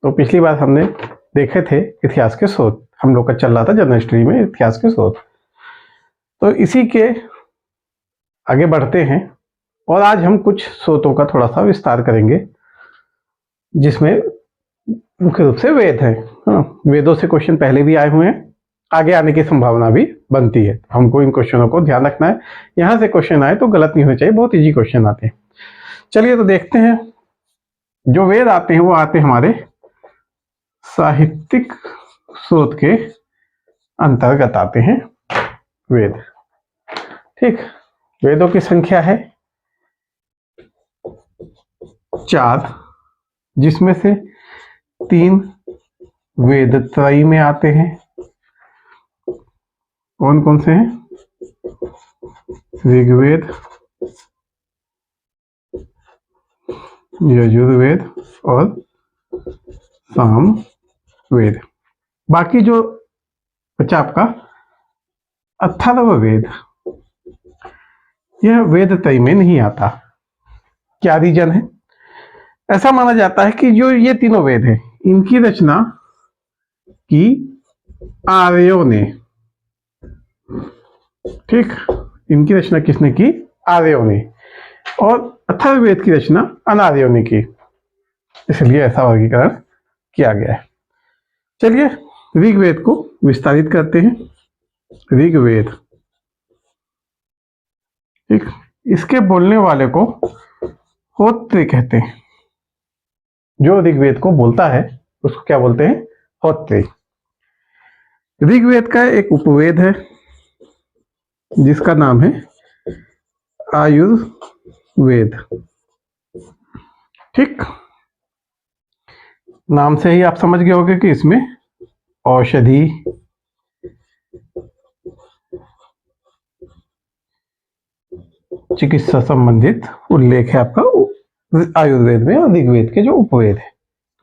तो पिछली बार हमने देखे थे इतिहास के स्रोत, हम लोग का चल रहा था जनरल हिस्ट्री में इतिहास के स्रोत। तो इसी के आगे बढ़ते हैं और आज हम कुछ स्रोतों का थोड़ा सा विस्तार करेंगे, जिसमें मुख्य रूप से वेद हैं। वेदों से क्वेश्चन पहले भी आए हुए हैं, आगे आने की संभावना भी बनती है। हमको इन क्वेश्चनों को ध्यान रखना है, यहाँ से क्वेश्चन आए तो गलत नहीं होना चाहिए, बहुत इजी क्वेश्चन आते हैं। चलिए तो देखते हैं। जो वेद आते हैं वो आते हैं हमारे साहित्यिक स्रोत के अंतर्गत आते हैं वेद। ठीक, वेदों की संख्या है 4, जिसमें से 3 वेद त्रयी में आते हैं। कौन कौन से हैं? ऋग्वेद, यजुर्वेद और सामवेद। बाकी जो बचा आपका अथर्ववेद, यह वेद त्रयी में नहीं आता। क्या रीजन है? ऐसा माना जाता है कि जो ये तीनों वेद हैं, इनकी रचना की आर्यों ने। ठीक, इनकी रचना किसने की? आर्यों ने। और अथर्ववेद की रचना अनार्यों ने की, इसलिए ऐसा वर्गीकरण किया गया है। चलिए ऋग्वेद को विस्तारित करते हैं। ऋग्वेद, ठीक, इसके बोलने वाले को होत्र कहते हैं। जो ऋग्वेद को बोलता है उसको क्या बोलते हैं? होत्र। ऋग्वेद का एक उपवेद है जिसका नाम है आयुर्वेद। ठीक, नाम से ही आप समझ गए होंगे कि इसमें औषधि, चिकित्सा संबंधित उल्लेख है आपका आयुर्वेद में और ऋग्वेद के जो उपवेद है।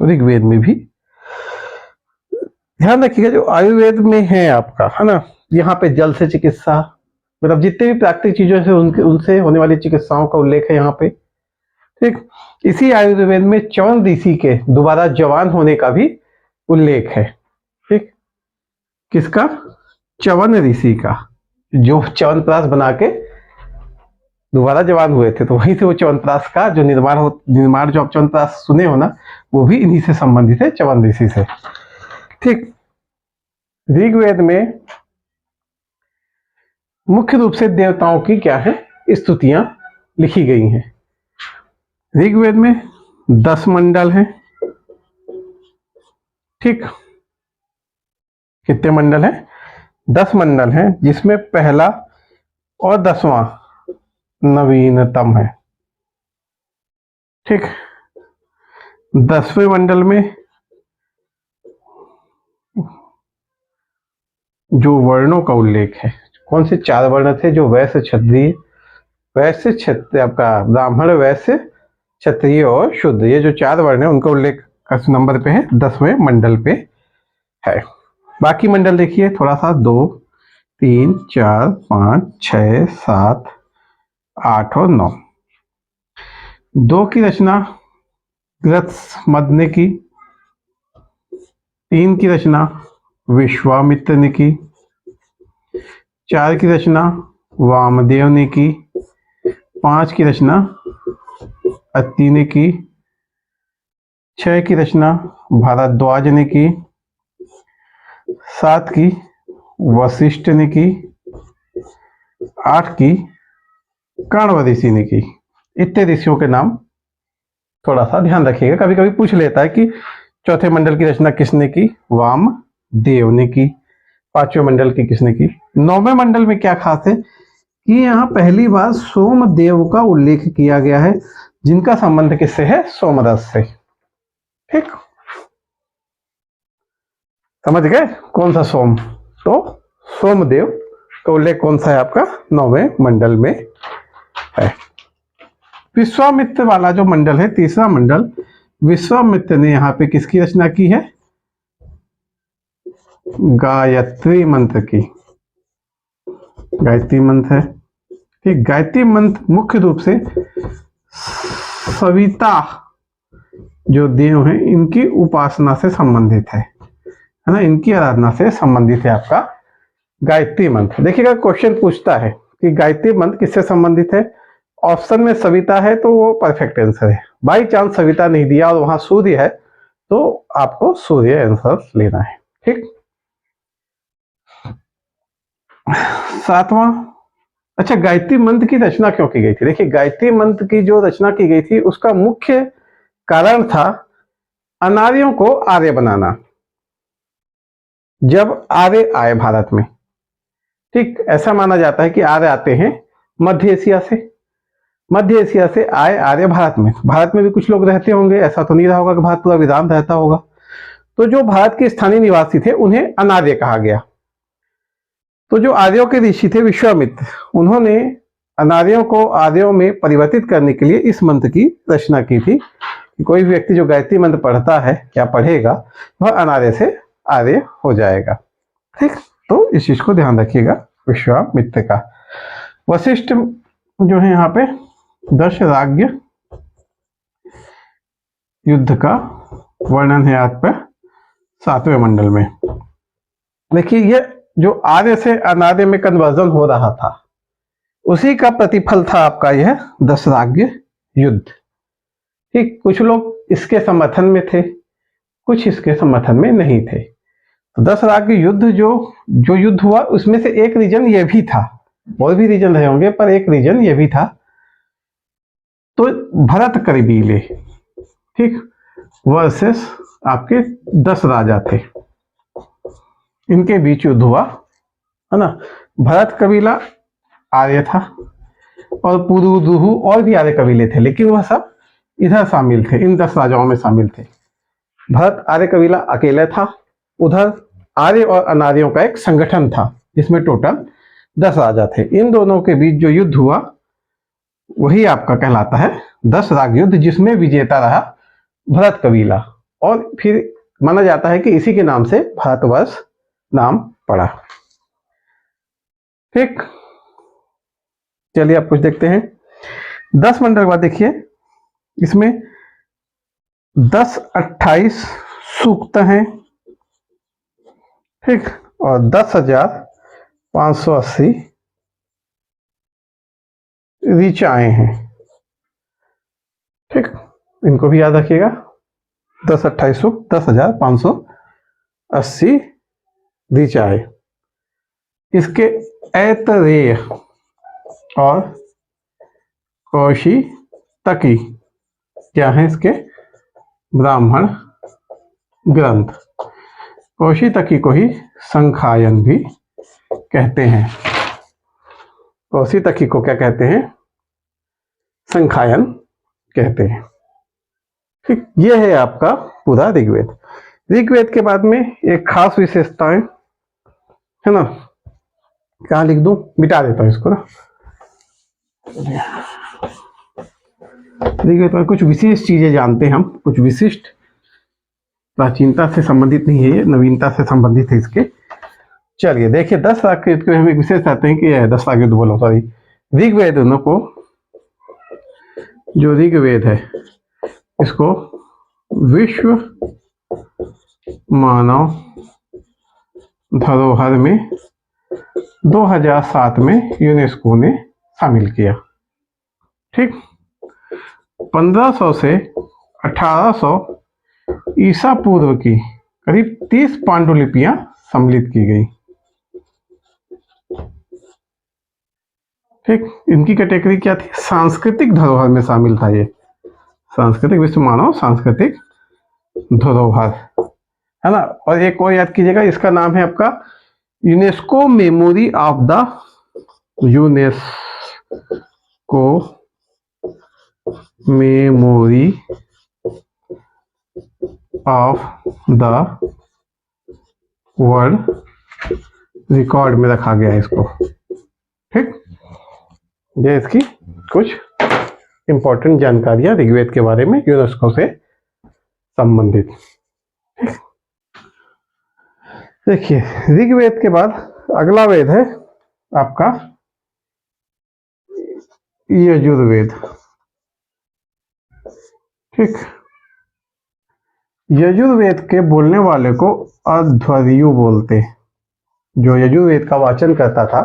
तो ऋग्वेद में भी ध्यान रखिएगा, जो आयुर्वेद में है आपका, है ना, यहाँ पे जल से चिकित्सा, मतलब जितने भी प्राकृतिक चीजों से उनसे होने वाली चिकित्साओं का उल्लेख है यहाँ पे। ठीक, इसी आयुर्वेद में च्यवन ऋषि के दोबारा जवान होने का भी उल्लेख है। ठीक, किसका? च्यवन ऋषि का, जो च्यवनप्राश बना के दोबारा जवान हुए थे। तो वहीं से वो च्यवनप्राश का जो निर्माण जो आप च्यवनप्राश सुने हो ना, वो भी इन्हीं से संबंधित है, च्यवन ऋषि से। ठीक, ऋग्वेद में मुख्य रूप से देवताओं की क्या है? स्तुतियां लिखी गई हैं। ऋग्वेद में 10 मंडल हैं। ठीक, कितने मंडल हैं? 10 मंडल हैं, जिसमें पहला और 10वां नवीनतम है। ठीक, 10वें मंडल में जो वर्णों का उल्लेख है, कौन से 4 वर्ण थे? जो वैश्य, क्षत्रिय आपका ब्राह्मण, वैश्य, क्षत्रिय और शूद्र, ये जो 4 वर्ण है उनका उल्लेख किस नंबर पे है? 10वें मंडल पे है। बाकी मंडल देखिए थोड़ा सा, 2, 3, 4, 5, 6, 7, 8 और 9। 2 की रचना ग्रत्समद ने की, 3 की रचना विश्वामित्र ने की, 4 की रचना वामदेव ने की, 5 की रचना अत्रि ने की, 6 की रचना भारद्वाज ने की, 7 की वशिष्ठ ने की, 8 की कण्व ऋषि ने की। इतने ऋषियों के नाम थोड़ा सा ध्यान रखिएगा, कभी कभी पूछ लेता है कि चौथे मंडल की रचना किसने की? वामदेव ने की। 5वें मंडल की किसने की? 9वें मंडल में क्या खास है कि यहाँ पहली बार सोमदेव का उल्लेख किया गया है, जिनका संबंध किससे है? सोमरस से। ठीक, समझ गए कौन सा सोम? तो सोमदेव का उल्लेख कौन सा है आपका? 9वें मंडल में है। विश्वामित्र वाला जो मंडल है, तीसरा मंडल, विश्वामित्र ने यहाँ पे किसकी रचना की है? गायत्री मंत्र की। गायत्री मंत्र है। ठीक, गायत्री मंत्र मुख्य रूप से सविता जो देव हैं इनकी उपासना से संबंधित है ना, इनकी आराधना से संबंधित है आपका गायत्री मंत्र। देखिएगा क्वेश्चन पूछता है कि गायत्री मंत्र किससे संबंधित है। ऑप्शन में सविता है तो वो परफेक्ट आंसर है। बाई चांस सविता नहीं दिया और वहां सूर्य है तो आपको सूर्य आंसर लेना है। ठीक, सातवां, अच्छा गायत्री मंत्र की रचना क्यों की गई थी। देखिए गायत्री मंत्र की जो रचना की गई थी उसका मुख्य कारण था अनार्यों को आर्य बनाना। जब आर्य आए भारत में, ठीक, ऐसा माना जाता है कि आर्य आते हैं मध्य एशिया से, मध्य एशिया से आए आर्य भारत में भी कुछ लोग रहते होंगे, ऐसा तो नहीं रहा होगा कि भारत पूरा विराम रहता होगा। तो जो भारत के स्थानीय निवासी थे उन्हें अनार्य कहा गया। तो जो आर्यों के ऋषि थे विश्वामित्र, उन्होंने अनार्यों को आर्यों में परिवर्तित करने के लिए इस मंत्र की रचना की थी कि कोई भी व्यक्ति जो गायत्री मंत्र पढ़ता है या पढ़ेगा वह अनार्य से आर्य हो जाएगा। ठीक, तो इस चीज को ध्यान रखिएगा विश्वामित्र का। वशिष्ठ जो है यहाँ पे दशराज्य युद्ध का वर्णन है आप पर 7वें मंडल में। देखिए ये जो आर्य से अनार्य में कन्वर्जन हो रहा था उसी का प्रतिफल था आपका यह दशराज्य युद्ध। ठीक, कुछ लोग इसके समर्थन में थे, कुछ इसके समर्थन में नहीं थे। तो दशराज्य युद्ध जो युद्ध हुआ उसमें से एक रीजन ये भी था, और भी रीजन रहे होंगे पर एक रीजन ये भी था। तो भरत कबीले, ठीक, वर्सेस आपके 10 राजा थे, इनके बीच युद्ध हुआ है ना। भरत कबीला आर्य था और पुरुदुहु और भी आर्य कबीले थे, लेकिन वह सब इधर शामिल थे, इन 10 राजाओं में शामिल थे। भरत आर्य कबीला अकेला था, उधर आर्य और अनार्यों का एक संगठन था जिसमें टोटल 10 राजा थे। इन दोनों के बीच जो युद्ध हुआ वही आपका कहलाता है दशराज्य युद्ध, जिसमें विजेता रहा भरत कबीला, और फिर माना जाता है कि इसी के नाम से भारतवर्ष नाम पड़ा। ठीक, चलिए आप कुछ देखते हैं 10 मंडल के बाद। देखिए इसमें 10-28 सूक्त हैं, ठीक, और 10,580 ऋचाएं हैं। ठीक, इनको भी याद रखिएगा। 10-28 सूक्त, 10,580 ऋचाएं। इसके ऐतरेय और कौशितकी क्या है, इसके ब्राह्मण ग्रंथ। कौशितकी को ही संखायन भी कहते हैं। कौशितकी को क्या कहते हैं, संखायन कहते हैं। ठीक, ये है आपका पूरा ऋग्वेद। ऋग्वेद के बाद में एक खास विशेषताएं है ना, कहाँ लिख दूं, मिटा देता हूं इसको ना। ऋग्वेद में कुछ विशेष चीजें जानते हैं हम, कुछ विशिष्ट, प्राचीनता से संबंधित नहीं है ये, नवीनता से संबंधित है इसके। चलिए देखिए 10 वाक्य को हम एक विशेष कहते हैं कि 10 वाक्य बोलो सॉरी, ऋग्वेद को, जो ऋग्वेद है इसको विश्व मानव धरोहर में 2007 में यूनेस्को ने शामिल किया। ठीक, 1500 से 1800 ईसा पूर्व की करीब 30 पांडुलिपियां सम्मिलित की गई। ठीक, इनकी कैटेगरी क्या थी, सांस्कृतिक धरोहर में शामिल था ये, सांस्कृतिक विश्व मानव सांस्कृतिक धरोहर है ना। और एक और याद कीजिएगा, इसका नाम है आपका UNESCO memory of the, UNESCO memory of the world record में रखा गया है इसको। ठीक, ये इसकी कुछ इंपॉर्टेंट जानकारियां ऋग्वेद के बारे में यूनेस्को से संबंधित। देखिए ऋग्वेद के बाद अगला वेद है आपका यजुर्वेद। ठीक, यजुर्वेद के बोलने वाले को अध्वर्यु बोलते। जो यजुर्वेद का वाचन करता था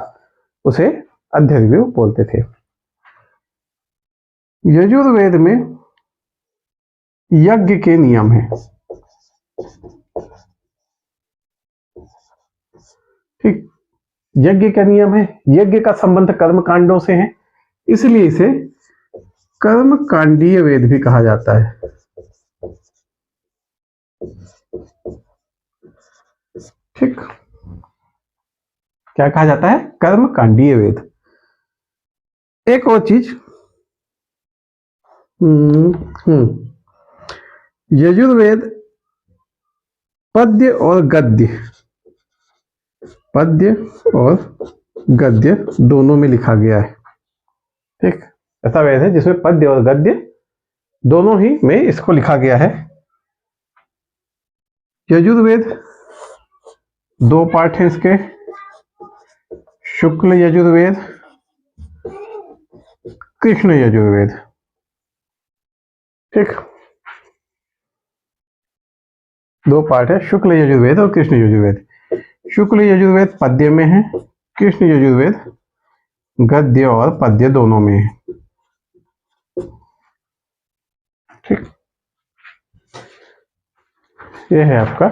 उसे अध्वर्यु बोलते थे। यजुर्वेद में यज्ञ के नियम हैं। ठीक, यज्ञ का नियम है। यज्ञ का संबंध कर्म कांडों से है, इसलिए इसे कर्म कांडीय वेद भी कहा जाता है। ठीक, क्या कहा जाता है? कर्म कांडीय वेद। एक और चीज, यजुर्वेद पद्य और गद्य, पद्य और गद्य दोनों में लिखा गया है। ठीक, ऐसा वेद है जिसमें पद्य और गद्य दोनों ही में इसको लिखा गया है। यजुर्वेद दो पार्ट हैं इसके, शुक्ल यजुर्वेद, कृष्ण यजुर्वेद। ठीक, दो पार्ट है, शुक्ल यजुर्वेद और कृष्ण यजुर्वेद। शुक्ल यजुर्वेद पद्य में है, कृष्ण यजुर्वेद गद्य और पद्य दोनों में है। ठीक, ये है आपका।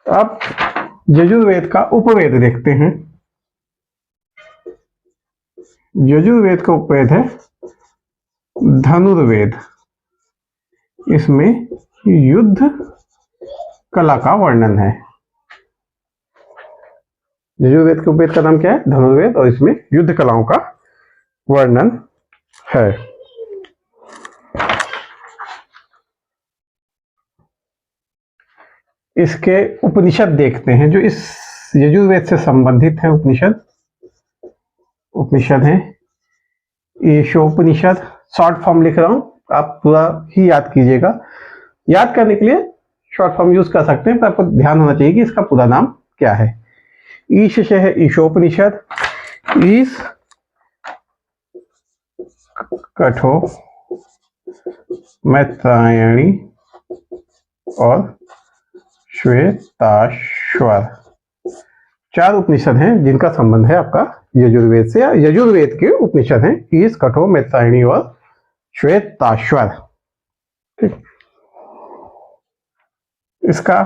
अब यजुर्वेद का उपवेद देखते हैं। यजुर्वेद का उपवेद है धनुर्वेद। इसमें युद्ध कला का वर्णन है। यजुर्वेद के उपवेद का नाम क्या है? धनुर्वेद, और इसमें युद्ध कलाओं का वर्णन है। इसके उपनिषद देखते हैं जो इस यजुर्वेद से संबंधित है। उपनिषद है ईशोपनिषद। शॉर्ट फॉर्म लिख रहा हूं, आप पूरा ही याद कीजिएगा। याद करने के लिए शॉर्ट फॉर्म यूज कर सकते हैं, पर आपको ध्यान होना चाहिए कि इसका पूरा नाम क्या है। ईश से है ईशोपनिषद, ईश कठो, मैत्रायणी और श्वेताश्वर, चार उपनिषद हैं जिनका संबंध है आपका यजुर्वेद से। यजुर्वेद के उपनिषद हैं ईश, कठो, मैत्रायणी और श्वेताश्वर। ठीक, इसका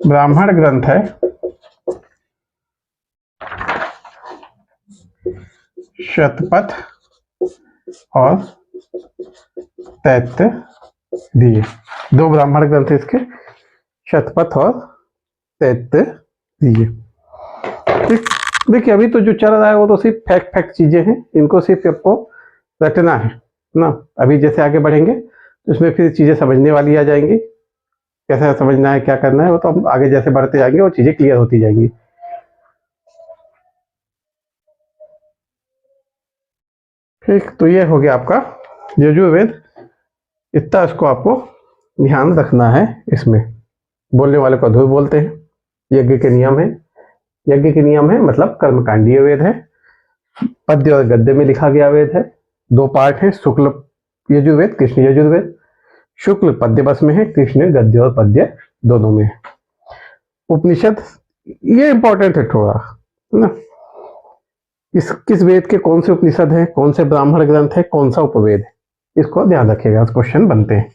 ब्राह्मण ग्रंथ है शतपथ और तैत्तिरीय। दो ब्राह्मण ग्रंथ है इसके, शतपथ और तैत्तिरीय। देखिए अभी तो जो चल रहा है वो तो सिर्फ फैक्ट चीजें हैं, इनको सिर्फ आपको रटना है ना। अभी जैसे आगे बढ़ेंगे तो इसमें फिर चीजें समझने वाली आ जाएंगी, कैसे समझना है, क्या करना है, वो तो हम आगे जैसे बढ़ते जाएंगे वो चीजें क्लियर होती जाएंगी। ठीक, तो ये हो गया आपका यजुर्वेद। इतना इसको आपको ध्यान रखना है। इसमें बोलने वाले को अधूर बोलते हैं। यज्ञ के नियम है, यज्ञ के नियम है मतलब कर्मकांडीय वेद है। पद्य और गद्य में लिखा गया वेद है। दो पार्ट है, शुक्ल यजुर्वेद, कृष्ण यजुर्वेद। शुक्ल पद्य बस में है, कृष्ण गद्य और पद्य दोनों में है। उपनिषद ये इंपॉर्टेंट है थोड़ा, है ना। किस वेद के कौन से उपनिषद है, कौन से ब्राह्मण ग्रंथ है, कौन सा उपवेद है, इसको ध्यान रखिएगा, क्वेश्चन बनते हैं।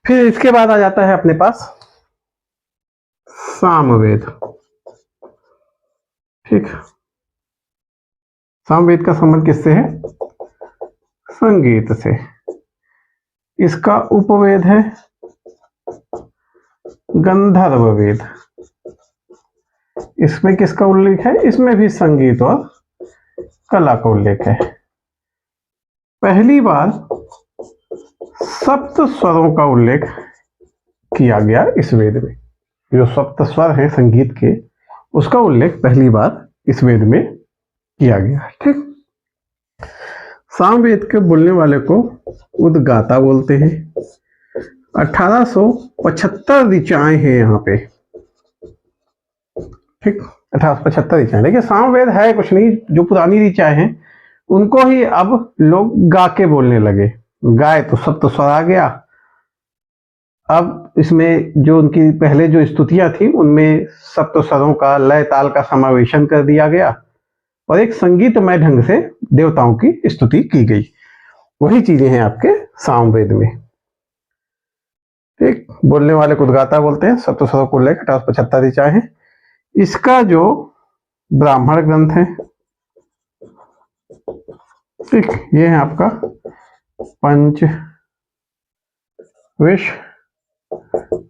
फिर इसके बाद आ जाता है अपने पास सामवेद। ठीक, सामवेद का संबंध किससे है? संगीत से। इसका उपवेद है गंधर्व वेद। इसमें किसका उल्लेख है? इसमें भी संगीत और कला का उल्लेख है। पहली बार सप्त स्वरों का उल्लेख किया गया इस वेद में। जो सप्त स्वर है संगीत के, उसका उल्लेख पहली बार इस वेद में किया गया। ठीक, सामवेद के बोलने वाले को उद्गाता बोलते हैं। 1875 ऋचाएं हैं यहाँ पे, ठीक, 1875 ऋचाएं। देखिए सामवेद है कुछ नहीं, जो पुरानी ऋचाएं हैं उनको ही अब लोग गा के बोलने लगे। गाए तो सब तो स्वर आ गया, अब इसमें जो उनकी पहले जो स्तुतियां थी उनमें सप्त स्वरों का लय ताल का समावेशन कर दिया गया और एक संगीतमय ढंग से देवताओं की स्तुति की गई। वही चीजें हैं आपके सामवेद में, ठीक। बोलने वाले को उद्गाता बोलते हैं, सप्त स्वरों को लेकर 1875 ऋचाएं हैं। इसका जो ब्राह्मण ग्रंथ है, ठीक, ये है आपका पंचविश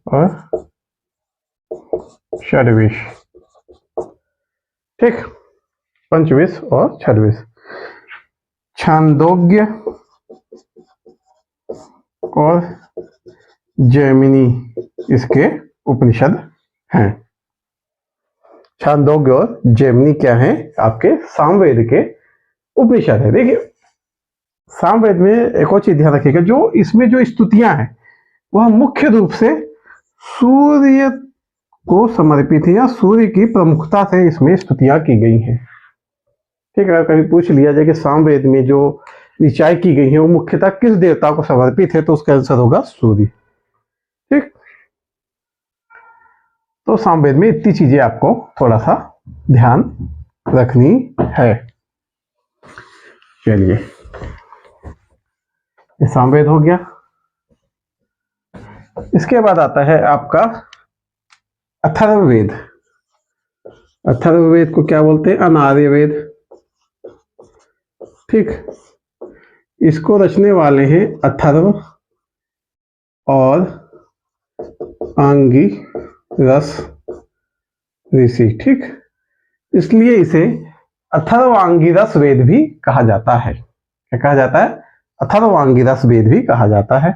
और षड्विश, ठीक, पंचविश और षड्विश। छांदोग्य और जैमिनी इसके उपनिषद हैं। छांदोग्य और जैमिनी क्या है? आपके सामवेद के उपनिषद है। देखिए सामवेद में एक और चीज ध्यान रखिएगा, जो इसमें जो स्तुतियां हैं वह मुख्य रूप से सूर्य को समर्पित है या सूर्य की प्रमुखता से इसमें स्तुतियां की गई हैं, ठीक है। अगर कभी पूछ लिया जाए कि सामवेद में जो ऋचाएं की गई हैं वो मुख्यतः किस देवता को समर्पित है, तो उसका आंसर होगा सूर्य, ठीक। तो सामवेद में इतनी चीजें आपको थोड़ा सा ध्यान रखनी है। चलिए, ये सामवेद हो गया। इसके बाद आता है आपका अथर्ववेद। अथर्ववेद को क्या बोलते हैं? अनार्यवेद, ठीक। इसको रचने वाले हैं अथर्व और आंगिरस ऋषि, ठीक। इसलिए इसे अथर्वांगिरस वेद भी कहा जाता है। क्या कहा जाता है? अथर्वांगिरस वेद भी कहा जाता है।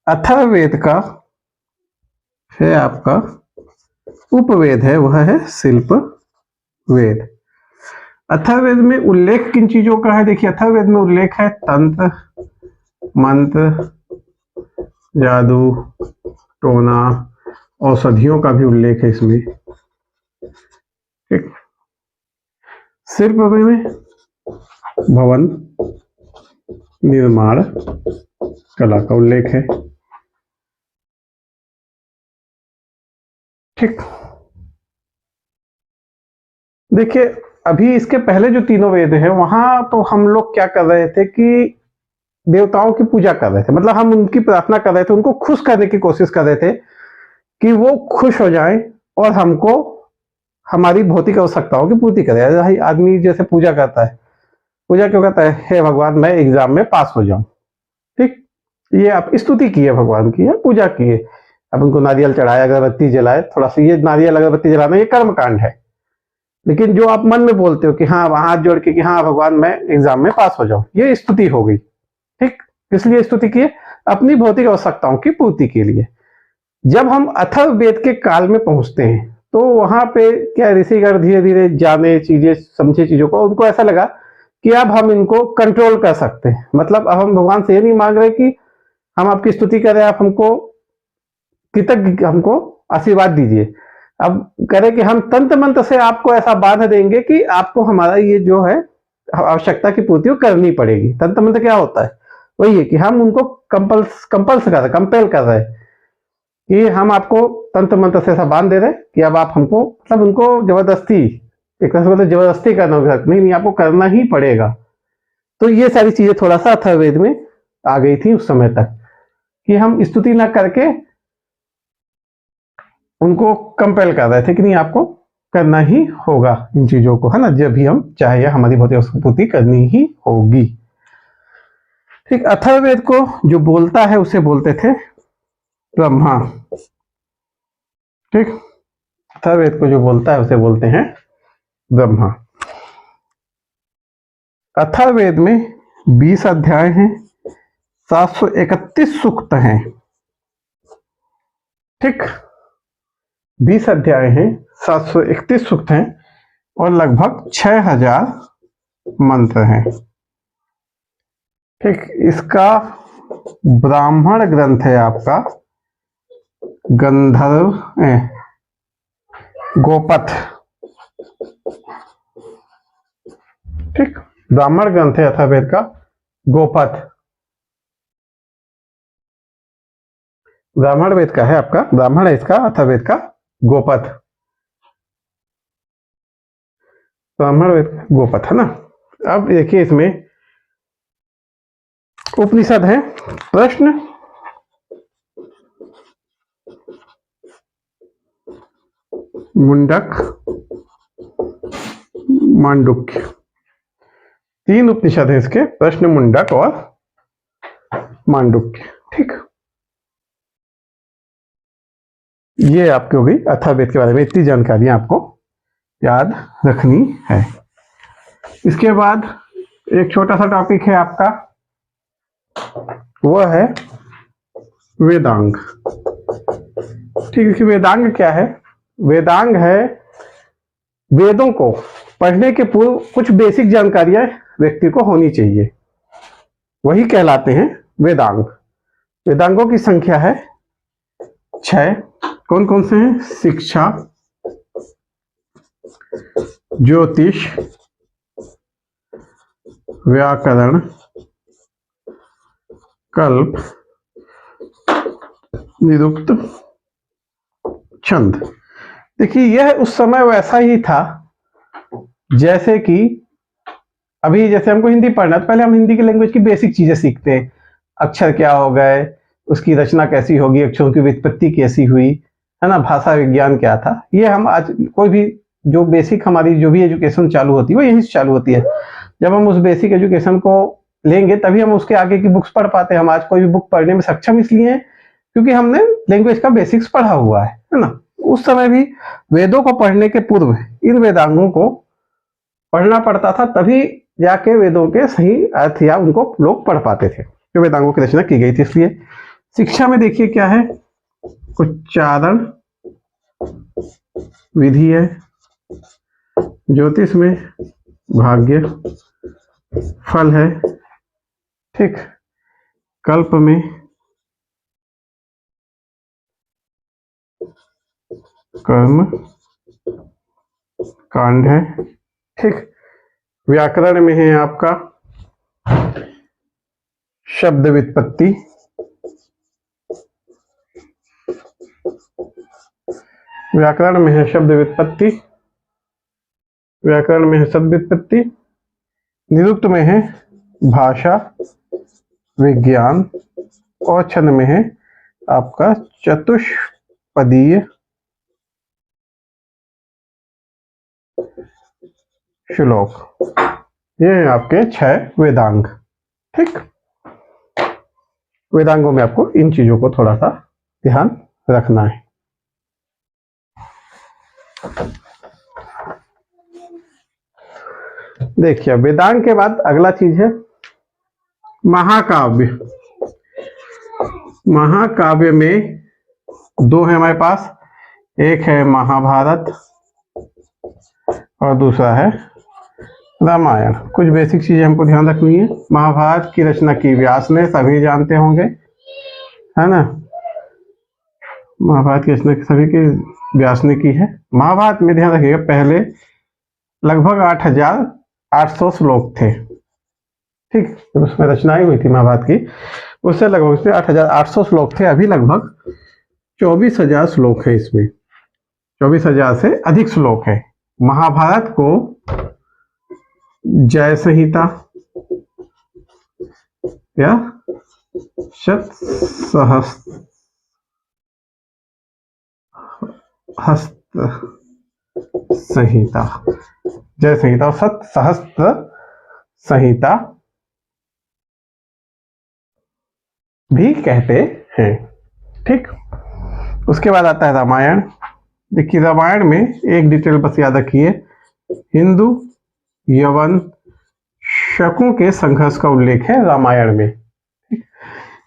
अथर्ववेद का है आपका उपवेद है, वह है शिल्प वेद। अथर्ववेद में उल्लेख किन चीजों का है? देखिए अथर्ववेद में उल्लेख है तंत्र, मंत्र, जादू, टोना, औषधियों का भी उल्लेख है इसमें, ठीक। शिल्प में भवन निर्माण कला का उल्लेख है, ठीक। देखिए अभी इसके पहले जो तीनों वेद हैं वहां तो हम लोग क्या कर रहे थे कि देवताओं की पूजा कर रहे थे, मतलब हम उनकी प्रार्थना कर रहे थे, उनको खुश करने की कोशिश कर रहे थे कि वो खुश हो जाएं और हमको हमारी भौतिक आवश्यकताओं की पूर्ति करे। आदमी जैसे पूजा करता है, पूजा क्यों करता है? हे भगवान मैं एग्जाम में पास हो जाऊं, ठीक। ये आप स्तुति की है भगवान की, है पूजा की है। अब उनको नारियल चढ़ाया, अगरबत्ती जलाए, थोड़ा सा ये नारियल अगरबत्ती जलाना ये कर्म कांड है। लेकिन जो आप मन में बोलते हो कि हाँ हाथ जोड़ के कि हाँ भगवान मैं एग्जाम में पास हो जाऊं, ये स्तुति हो गई, ठीक। इसलिए स्तुति की है अपनी भौतिक आवश्यकताओं की पूर्ति के लिए। जब हम अथर्ववेद के काल में पहुंचते हैं तो वहां पे क्या ऋषिगण धीरे धीरे जाने चीजें, समझे चीजों को, उनको ऐसा लगा कि अब हम इनको कंट्रोल कर सकते हैं। मतलब अब हम भगवान से ये नहीं मांग रहे कि हम आपकी स्तुति करें, आप हमको कृतज्ञ, हमको आशीर्वाद दीजिए। अब करें कि हम तंत्र मंत्र से आपको ऐसा बांध देंगे कि आपको हमारा ये जो है आवश्यकता की पूर्ति करनी पड़ेगी। तंत्र मंत्र क्या होता है? वही है कि हम उनको कंपेल कर रहे हैं कि हम आपको तंत्र मंत्र से ऐसा बांध दे रहे हैं कि अब आप हमको, मतलब उनको जबरदस्ती, एक तरह से मतलब जबरदस्ती करना, नहीं आपको करना ही पड़ेगा। तो ये सारी चीजें थोड़ा सा अथर्ववेद में आ गई थी उस समय तक कि हम स्तुति ना करके उनको कंपेल कर रहे थे कि नहीं आपको करना ही होगा इन चीजों को, है ना, जब भी हम चाहे हमारी भौतिक पूर्ति करनी ही होगी, ठीक। अथर्ववेद को जो बोलता है उसे बोलते थे ब्रह्मा, ठीक। अथर्ववेद को जो बोलता है उसे बोलते हैं ब्रह्मा। अथर्ववेद में 20 अध्याय हैं, 731 सूक्त हैं, ठीक। 20 अध्याय हैं, 731 सूक्त हैं और लगभग 6000 मंत्र हैं, ठीक। इसका ब्राह्मण ग्रंथ है आपका गंधर्व गोपथ। ठीक, ब्राह्मण ग्रंथ है अथर्ववेद का गोपथ। ब्राह्मण वेद का है आपका, ब्राह्मण है इसका, अथर्ववेद का गोपथ। ब्राह्मण वेद का गोपथ है ना। अब देखिए इसमें उपनिषद है। प्रश्न, मुंडक, मांडुक्य, 3 उपनिषद है इसके, प्रश्न, मुंडक और मांडुक्य। ठीक, ये आपकी हो गई अथर्ववेद के बारे में, इतनी जानकारी आपको याद रखनी है। इसके बाद एक छोटा सा टॉपिक है आपका, वह है वेदांग। ठीक है, वेदांग क्या है? वेदांग है वेदों को पढ़ने के पूर्व कुछ बेसिक जानकारियां व्यक्ति को होनी चाहिए, वही कहलाते हैं वेदांग। वेदांगों की संख्या है 6। कौन कौन से हैं? शिक्षा, ज्योतिष, व्याकरण, कल्प, निरुक्त, छंद। देखिए यह उस समय वैसा ही था जैसे कि अभी जैसे हमको हिंदी पढ़ना, तो पहले हम हिंदी की लैंग्वेज की बेसिक चीजें सीखते हैं। अक्षर क्या हो गए, उसकी रचना कैसी होगी, अक्षरों की व्युत्पत्ति कैसी हुई, है ना, भाषा विज्ञान क्या था, ये हम आज कोई भी जो बेसिक हमारी जो भी एजुकेशन चालू होती है वो यहीं से चालू होती है। जब हम उस बेसिक एजुकेशन को लेंगे तभी हम उसके आगे की बुक्स पढ़ पाते हैं। हम आज कोई भी बुक पढ़ने में सक्षम इसलिए हैं क्योंकि हमने लैंग्वेज का बेसिक्स पढ़ा हुआ है ना। उस समय भी वेदों को पढ़ने के पूर्व इन वेदांगों को पढ़ना पड़ता था, तभी जाके वेदों के सही अर्थ या उनको लोग पढ़ पाते थे, जो वेदांगों की रचना की गई थी। इसलिए शिक्षा में देखिए क्या है, उच्चारण विधि है, ज्योतिष में भाग्य फल है, ठीक, कल्प में कर्म कांड है, ठीक, व्याकरण में है आपका शब्द व्युत्पत्ति, व्याकरण में है शब्द व्युत्पत्ति, व्याकरण में है शब्द व्युत्पत्ति, निरुक्त में है भाषा विज्ञान, और छंद में है आपका चतुष्पदीय श्लोक। ये है आपके 6 वेदांग। ठीक, वेदांगों में आपको इन चीजों को थोड़ा सा ध्यान रखना है। देखिए वेदांग के बाद अगला चीज है महाकाव्य। महाकाव्य में 2 है हमारे पास, एक है महाभारत और दूसरा है रामायण। कुछ बेसिक चीजें हमको ध्यान रखनी है। महाभारत की रचना की व्यास ने, सभी जानते होंगे, है ना। महाभारत की रचना सभी के व्यास ने की है। महाभारत में ध्यान रखिएगा पहले लगभग 8,800 श्लोक थे। ठीक, जब उसमें रचनाएं हुई थी महाभारत की, उससे लगभग उसमें 8,800 श्लोक थे। अभी लगभग 24,000 श्लोक है इसमें, 24,000 से अधिक श्लोक है। महाभारत को जय संहिता या शत सहस्त्र संहिता, जय संहिता और शत सहस्त्र संहिता भी कहते हैं। ठीक, उसके बाद आता है रामायण। देखिए रामायण में एक डिटेल बस याद रखिए, हिंदू यवन शकों के संघर्ष का उल्लेख है रामायण में।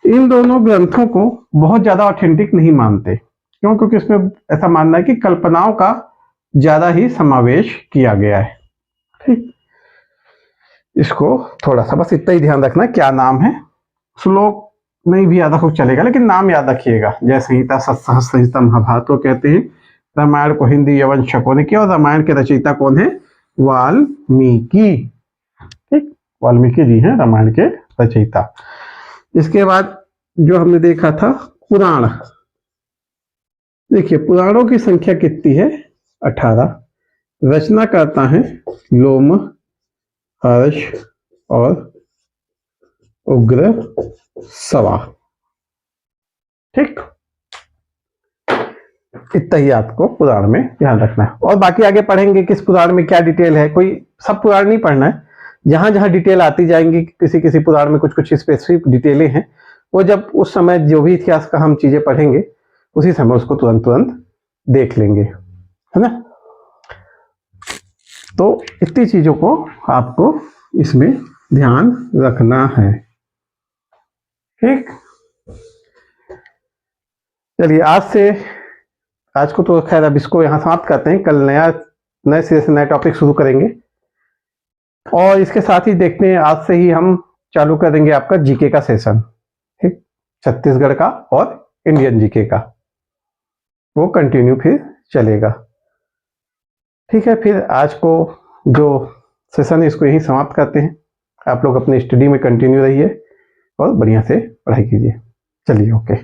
इन दोनों ग्रंथों को बहुत ज्यादा ऑथेंटिक नहीं मानते, क्यों? क्योंकि इसमें ऐसा मानना है कि कल्पनाओं का ज्यादा ही समावेश किया गया है। ठीक, इसको थोड़ा सा बस इतना ही ध्यान रखना, क्या नाम है, श्लोक नहीं भी याद रखो चलेगा, लेकिन नाम याद रखिएगा। जय संहिता, सतसहस्त्र संहिता, महाभारत को कहते हैं। रामायण को हिंदी यवन शकों ने किया, और रामायण के रचयिता कौन है? वाल्मीकि। ठीक, वाल्मीकि जी हैं रामायण के रचयिता। इसके बाद जो हमने देखा था पुराण, देखिए पुराणों की संख्या कितनी है? 18। रचना करता है लोम, हर्ष और उग्र सवा। ठीक, इतना ही आपको पुराण में ध्यान रखना है। और बाकी आगे पढ़ेंगे किस पुराण में क्या डिटेल है, कोई सब पुराण नहीं पढ़ना है। जहां जहां डिटेल आती जाएंगी, किसी किसी पुराण में कुछ कुछ स्पेसिफिक डिटेलें हैं, वो जब उस समय जो भी इतिहास का हम चीजें पढ़ेंगे उसी समय उसको तुरंत तुरंत देख लेंगे, है ना। तो इतनी चीजों को आपको इसमें ध्यान रखना है। ठीक, चलिए आज को तो खैर अब इसको यहाँ समाप्त करते हैं। कल नए सिरे से नया टॉपिक शुरू करेंगे, और इसके साथ ही देखते हैं आज से ही हम चालू कर देंगे आपका जीके का सेशन। ठीक, छत्तीसगढ़ का और इंडियन जीके का, वो कंटिन्यू फिर चलेगा। ठीक है, फिर आज को जो सेशन है इसको यहीं समाप्त करते हैं। आप लोग अपने स्टडी में कंटिन्यू रहिए और बढ़िया से पढ़ाई कीजिए। चलिए, ओके।